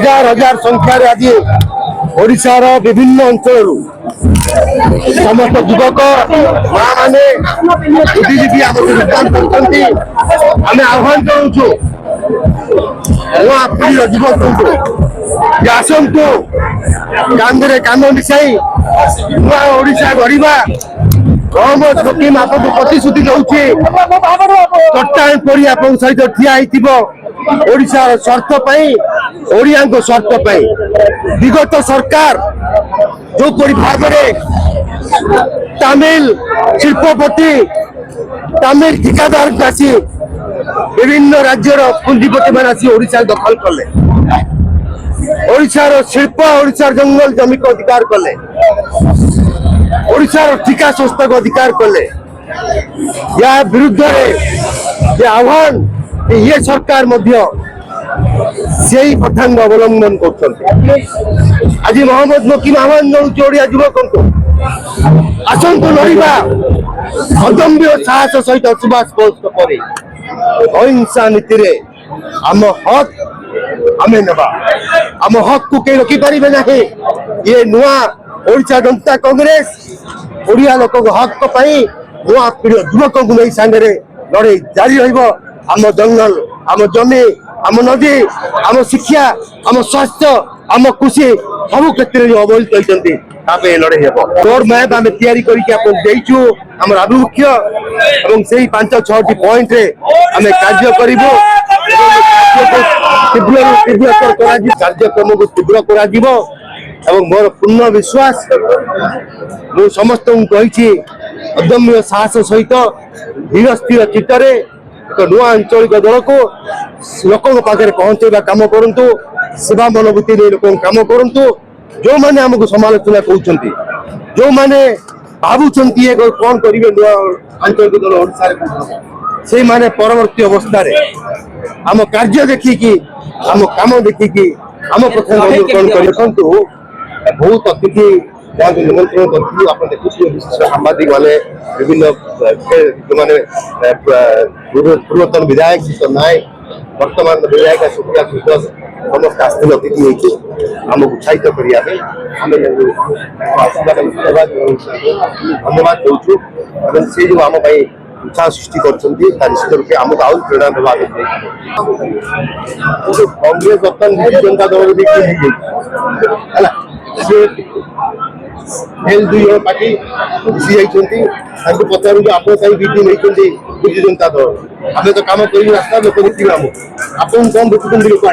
हजार हजार संख्यार आज ओडिशार विभिन्न अंचल समस्त युवक माँ मैंने बुद्धिजीवी आम आह्वान करूँ युवक आसतु कांधे कान मिसाई नुआ ओडिशा गढ़ा मोहम्मद शकीम आपको प्रतिश्रुति दौची चट्टान पड़ी आप सहित ठिया ओडिशार स्वार्थ ओडिया स्वार्थ विगत सरकार जो भाव में तमिल शिल्पपति तमिल ठिकादार आसी विभिन्न राज्यर पुंजीपति मान आसी ओडिशा दखल कले ओडिशार शिल्प ओडिशार जंगल जमी को अधिकार कले ओडिशार ठिका संस्था को अधिकार कले या विरुद्ध आह्वान ये सरकार से कथा अवलंबन कर आज मोहम्मद नकीम आह्वान दौर ओडिया युवक आसतु लड़वा अदम्य साहस सहित सुभाष बोस पर अहिंसा नीति आम हक आम नवा आम हक को कई रखी पारे ना ये नुआ ओडिशा जनता कांग्रेस ओडिया लोक हक नुआ पीढ़ी युवक को नहीं सांगे लड़े जारी रम जंगल आम जमी आम नदी आम शिक्षा आम स्वास्थ्य आम कृषि सब क्षेत्र में अवहेलित होती लड़े रोड मैप आम तैयारी आम आभिमुख्य से 5-6 पॉइंट आम कार्य करूँ कार्यक्रम को तीव्र कर मोर पूर्ण विश्वास मु समस्त कही अदम्य साहस सहित धीर स्थिर चित्तरे एक नुआ आंचलिक दल को लोकों पाखे पहुंचेगा काम करंतु सेवा मनोभूति लोक काम करंतु जो माने हमको समालोचना कहते जो माने भावुंट कौन करेंगे नुआ आंचलिक दल ओडिशा से माने परवर्ती अवस्था आम कार्य देखिकी आम काम देखिकी आम प्रथम अनुकरण कर बहुत अतिथि निमंत्रण करूँ आप देखिए विशिष्ट सांबादिक मैंने विभिन्न जो पूर्वतन विधायक नायक वर्तमान विधायक सुप्रिया सुदर्श समस्त आस्थित अतिथि होती आमको उत्साहित करने धन्यवाद दूँ से जो आम उत्साह सृष्टि कर निश्चित रूपे आमको आउ प्रेरणा देवा कांग्रेस बर्तमान भारतीय जनता दल दुई जन पार्टी मिसी जाइए पचारू आप बीजेपी नहीं विजु जनता दल आम तो कम कर रास्ता लोक देखिए आप कौन बुझुं लोक